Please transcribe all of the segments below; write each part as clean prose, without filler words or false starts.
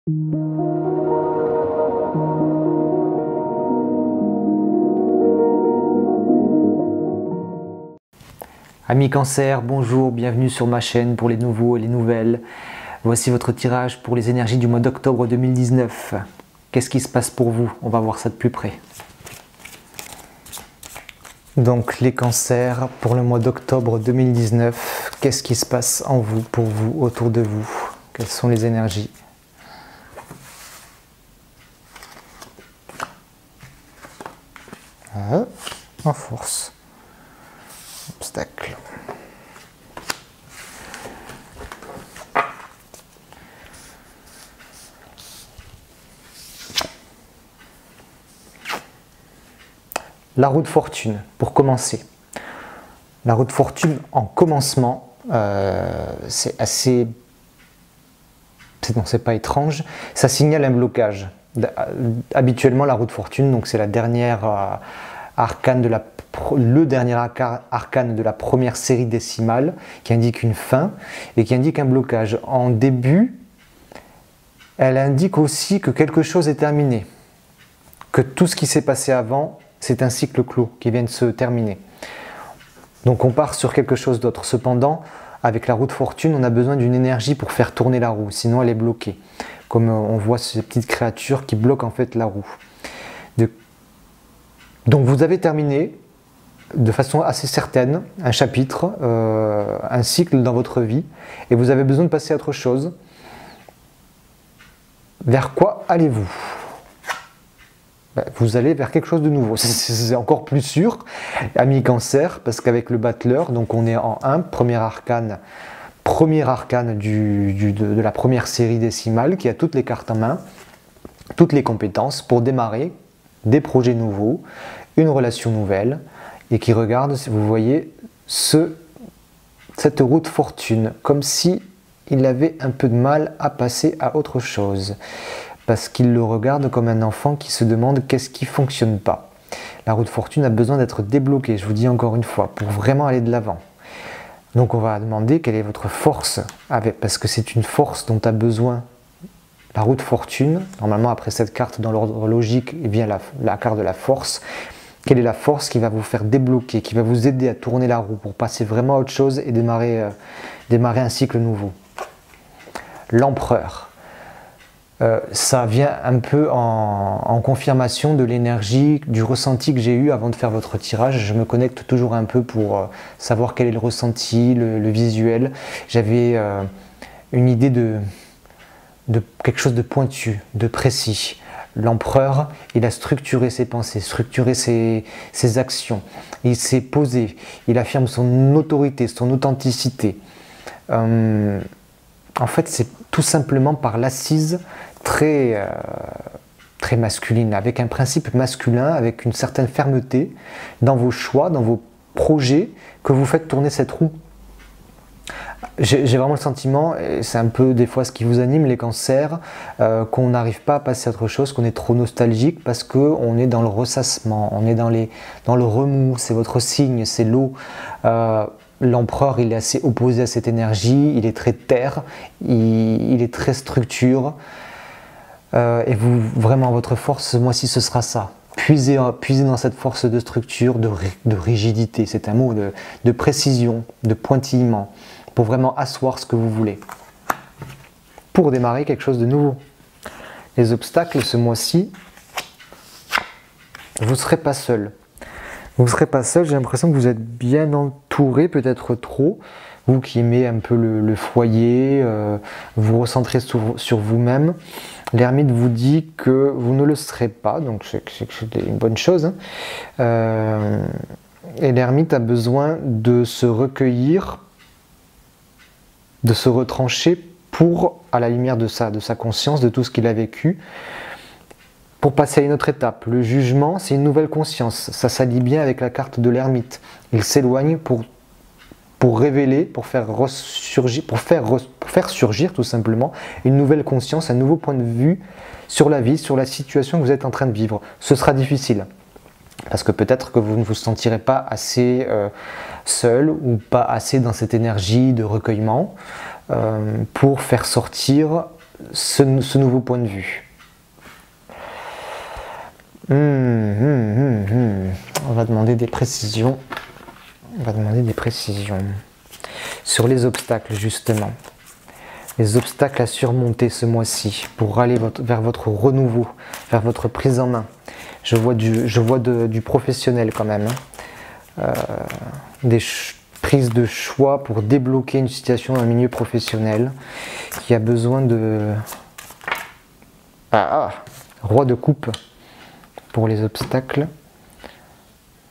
Amis Cancer, bonjour, bienvenue sur ma chaîne pour les nouveaux et les nouvelles. Voici votre tirage pour les énergies du mois d'octobre 2019. Qu'est-ce qui se passe pour vous? On va voir ça de plus près. Donc les cancers, pour le mois d'octobre 2019, qu'est-ce qui se passe en vous, pour vous, autour de vous? Quelles sont les énergies? En force. Obstacle. La roue de fortune, pour commencer. La roue de fortune, en commencement, c'est assez... Non, c'est pas étrange. Ça signale un blocage. Habituellement, la roue de fortune, donc c'est la dernière arcane de le dernier arcane de la première série décimale qui indique une fin et qui indique un blocage. En début, elle indique aussi que quelque chose est terminé, que tout ce qui s'est passé avant, c'est un cycle clos qui vient de se terminer. Donc on part sur quelque chose d'autre. Cependant, avec la roue de fortune, on a besoin d'une énergie pour faire tourner la roue, sinon elle est bloquée. Comme on voit ces petites créatures qui bloquent en fait la roue. Donc vous avez terminé de façon assez certaine un chapitre, un cycle dans votre vie, et vous avez besoin de passer à autre chose. Vers quoi allez-vous? Vous allez vers quelque chose de nouveau. C'est encore plus sûr, ami Cancer, parce qu'avec le battleur, donc on est en 1, premier arcane de la première série décimale, qui a toutes les cartes en main, toutes les compétences pour démarrer des projets nouveaux, une relation nouvelle, et qui regarde, si vous voyez, cette roue de fortune, comme si il avait un peu de mal à passer à autre chose, parce qu'il le regarde comme un enfant qui se demande qu'est-ce qui ne fonctionne pas. La roue de fortune a besoin d'être débloquée, je vous dis encore une fois, pour vraiment aller de l'avant. Donc on va demander quelle est votre force, parce que c'est une force dont a besoin la roue de fortune. Normalement, après cette carte, dans l'ordre logique, il vient la carte de la force. Quelle est la force qui va vous faire débloquer, qui va vous aider à tourner la roue pour passer vraiment à autre chose et démarrer un cycle nouveau? L'empereur. Ça vient un peu en confirmation de l'énergie, du ressenti que j'ai eu avant de faire votre tirage. Je me connecte toujours un peu pour savoir quel est le ressenti, le visuel. J'avais une idée de quelque chose de pointu, de précis. L'empereur, il a structuré ses pensées, structuré ses actions. Il s'est posé, il affirme son autorité, son authenticité. En fait, c'est tout simplement par l'assise très masculine, avec un principe masculin, avec une certaine fermeté dans vos choix, dans vos projets, que vous faites tourner cette roue. J'ai vraiment le sentiment, et c'est un peu des fois ce qui vous anime les cancers, qu'on n'arrive pas à passer à autre chose, qu'on est trop nostalgique parce qu'on est dans le ressassement, on est dans le remous, c'est votre signe, c'est l'eau. L'empereur, il est assez opposé à cette énergie, il est très terre, il est très structure. Et vous, vraiment, votre force, ce mois-ci, ce sera ça. Puisez dans cette force de structure, de rigidité, c'est un mot, de précision, de pointillement, pour vraiment asseoir ce que vous voulez. Pour démarrer quelque chose de nouveau. Les obstacles, ce mois-ci, vous ne serez pas seul. Vous ne serez pas seul, j'ai l'impression que vous êtes bien entouré, peut-être trop. Vous qui aimez un peu le foyer, vous recentrez sur vous-même. L'ermite vous dit que vous ne le serez pas, donc c'est une bonne chose. Et l'ermite a besoin de se recueillir, de se retrancher pour, à la lumière de sa conscience, de tout ce qu'il a vécu, pour passer à une autre étape. Le jugement, c'est une nouvelle conscience. Ça s'allie bien avec la carte de l'ermite. Il s'éloigne pour révéler, pour faire surgir tout simplement une nouvelle conscience, un nouveau point de vue sur la vie, sur la situation que vous êtes en train de vivre. Ce sera difficile, parce que peut-être que vous ne vous sentirez pas assez seul ou pas assez dans cette énergie de recueillement pour faire sortir ce nouveau point de vue. On va demander des précisions. On va demander des précisions sur les obstacles, justement. Les obstacles à surmonter ce mois-ci pour aller vers votre renouveau, vers votre prise en main. Je vois du professionnel quand même. Des prises de choix pour débloquer une situation dans le milieu professionnel qui a besoin de... Roi de coupe pour les obstacles.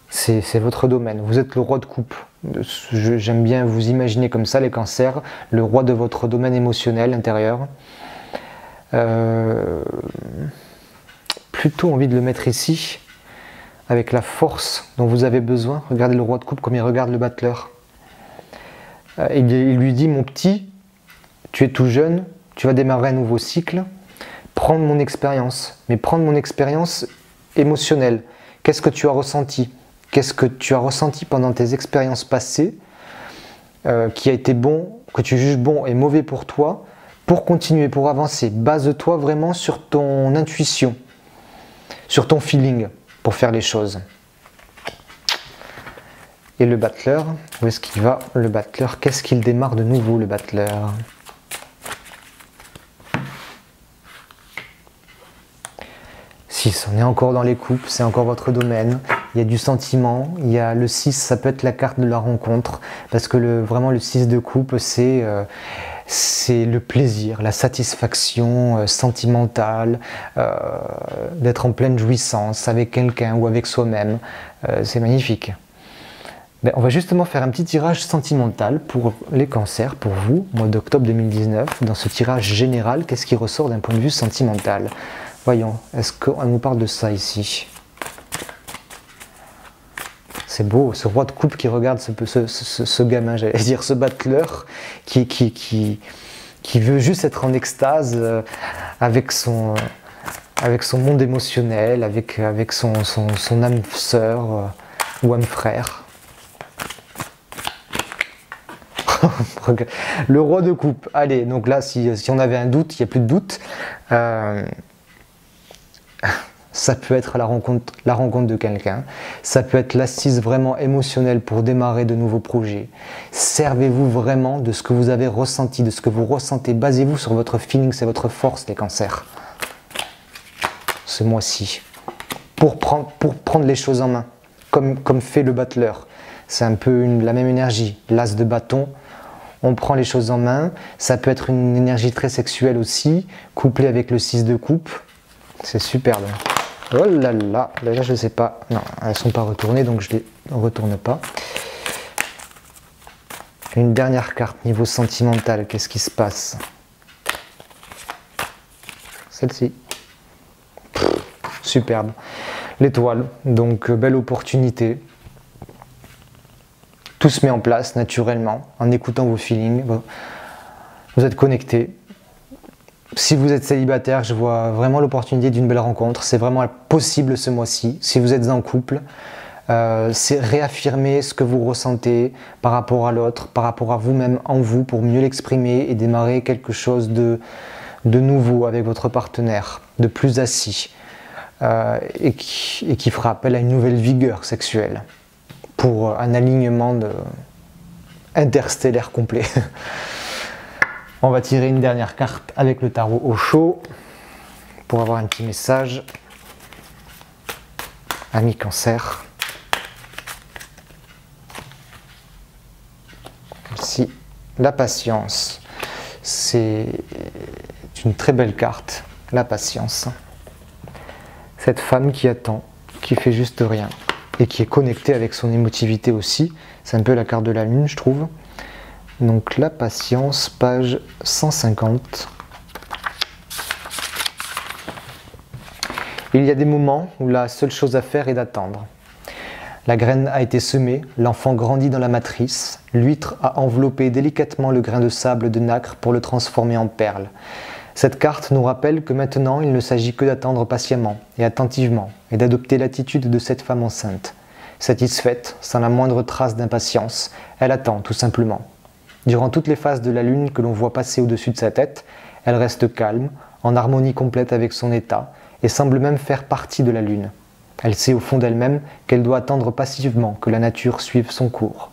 C'est votre domaine, vous êtes le roi de coupe. J'aime bien vous imaginer comme ça, les cancers, le roi de votre domaine émotionnel intérieur. Plutôt envie de le mettre ici, avec la force dont vous avez besoin. Regardez le roi de coupe comme il regarde le battleur. Il lui dit, mon petit, tu es tout jeune, tu vas démarrer un nouveau cycle, prendre mon expérience, mais prendre mon expérience émotionnelle. Qu'est-ce que tu as ressenti ? Qu'est-ce que tu as ressenti pendant tes expériences passées qui a été bon, que tu juges bon et mauvais pour toi, pour continuer, pour avancer. Base-toi vraiment sur ton intuition, sur ton feeling pour faire les choses. Et le battleur, où est-ce qu'il va le battleur? Qu'est-ce qu'il démarre de nouveau le battleur? six, on est encore dans les coupes, c'est encore votre domaine, il y a du sentiment, il y a le 6, ça peut être la carte de la rencontre, parce que vraiment le 6 de coupe, c'est le plaisir, la satisfaction sentimentale, d'être en pleine jouissance avec quelqu'un ou avec soi-même, c'est magnifique. Ben, on va justement faire un petit tirage sentimental pour les cancers, pour vous, mois d'octobre 2019, dans ce tirage général, qu'est-ce qui ressort d'un point de vue sentimental? Voyons, est-ce qu'on nous parle de ça ici? C'est beau, ce roi de coupe qui regarde ce gamin, j'allais dire, ce battleur qui veut juste être en extase avec son monde émotionnel, avec son âme sœur ou âme frère. Le roi de coupe. Allez, donc là, si on avait un doute, il n'y a plus de doute. Ça peut être la rencontre de quelqu'un, ça peut être l'assise vraiment émotionnelle pour démarrer de nouveaux projets. Servez-vous vraiment de ce que vous avez ressenti, de ce que vous ressentez. Basez-vous sur votre feeling, c'est votre force, les cancers. Ce mois-ci. Pour prendre les choses en main, comme fait le battleur. C'est un peu la même énergie. L'as de bâton, on prend les choses en main. Ça peut être une énergie très sexuelle aussi, couplée avec le 6 de coupe. C'est superbe. Oh là là, là je ne sais pas. Non, elles ne sont pas retournées, donc je ne les retourne pas. Une dernière carte, niveau sentimental, qu'est-ce qui se passe? Celle-ci. Superbe. L'étoile, donc belle opportunité. Tout se met en place naturellement, en écoutant vos feelings. Vous êtes connectés. Si vous êtes célibataire, je vois vraiment l'opportunité d'une belle rencontre. C'est vraiment possible ce mois-ci. Si vous êtes en couple, c'est réaffirmer ce que vous ressentez par rapport à l'autre, par rapport à vous-même en vous, pour mieux l'exprimer et démarrer quelque chose de nouveau avec votre partenaire, de plus assis, et qui fera appel à une nouvelle vigueur sexuelle pour un alignement interstellaire complet. On va tirer une dernière carte avec le tarot au chaud pour avoir un petit message. Ami Cancer. Ici, la patience. C'est une très belle carte, la patience. Cette femme qui attend, qui fait juste rien et qui est connectée avec son émotivité aussi. C'est un peu la carte de la lune, je trouve. Donc la patience, page 150. Il y a des moments où la seule chose à faire est d'attendre. La graine a été semée, l'enfant grandit dans la matrice, l'huître a enveloppé délicatement le grain de sable de nacre pour le transformer en perle. Cette carte nous rappelle que maintenant il ne s'agit que d'attendre patiemment et attentivement et d'adopter l'attitude de cette femme enceinte. Satisfaite, sans la moindre trace d'impatience, elle attend tout simplement. Durant toutes les phases de la lune que l'on voit passer au-dessus de sa tête, Elle reste calme, en harmonie complète avec son état, et semble même faire partie de la lune. Elle sait au fond d'elle-même qu'elle doit attendre passivement que la nature suive son cours.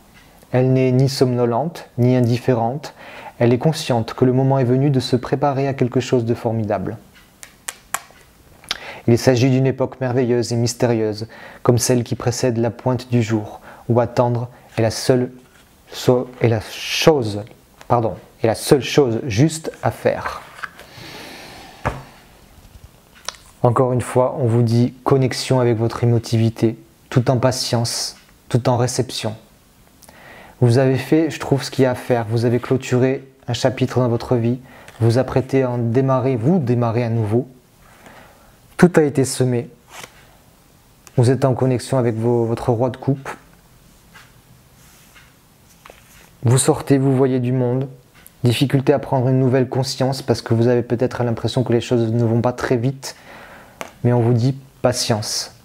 Elle n'est ni somnolente, ni indifférente, elle est consciente que le moment est venu de se préparer à quelque chose de formidable. Il s'agit d'une époque merveilleuse et mystérieuse, comme celle qui précède la pointe du jour, où attendre est la seule chose juste à faire. Encore une fois, on vous dit connexion avec votre émotivité, tout en patience, tout en réception. Vous avez fait, je trouve, ce qu'il y a à faire. Vous avez clôturé un chapitre dans votre vie, vous apprêtez à en démarrer, vous démarrez à nouveau. Tout a été semé. Vous êtes en connexion avec votre roi de coupe. Vous sortez, vous voyez du monde. Difficulté à prendre une nouvelle conscience parce que vous avez peut-être l'impression que les choses ne vont pas très vite. Mais on vous dit patience.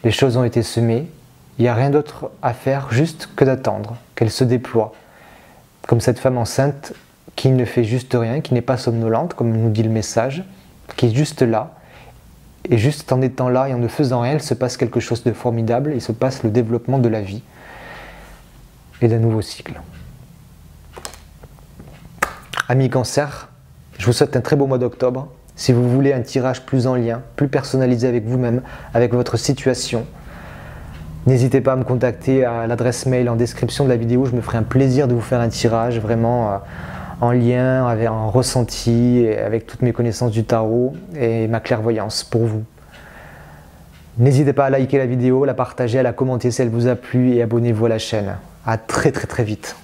Les choses ont été semées. Il n'y a rien d'autre à faire juste que d'attendre qu'elles se déploient. Comme cette femme enceinte qui ne fait juste rien, qui n'est pas somnolente, comme nous dit le message, qui est juste là. Et juste en étant là et en ne faisant rien, il se passe quelque chose de formidable. Il se passe le développement de la vie et d'un nouveau cycle. Amis Cancer, je vous souhaite un très beau mois d'octobre. Si vous voulez un tirage plus en lien, plus personnalisé avec vous-même, avec votre situation, n'hésitez pas à me contacter à l'adresse mail en description de la vidéo. Je me ferai un plaisir de vous faire un tirage vraiment en lien, avec un ressenti, et avec toutes mes connaissances du tarot et ma clairvoyance pour vous. N'hésitez pas à liker la vidéo, la partager, à la commenter si elle vous a plu et abonnez-vous à la chaîne. À très vite.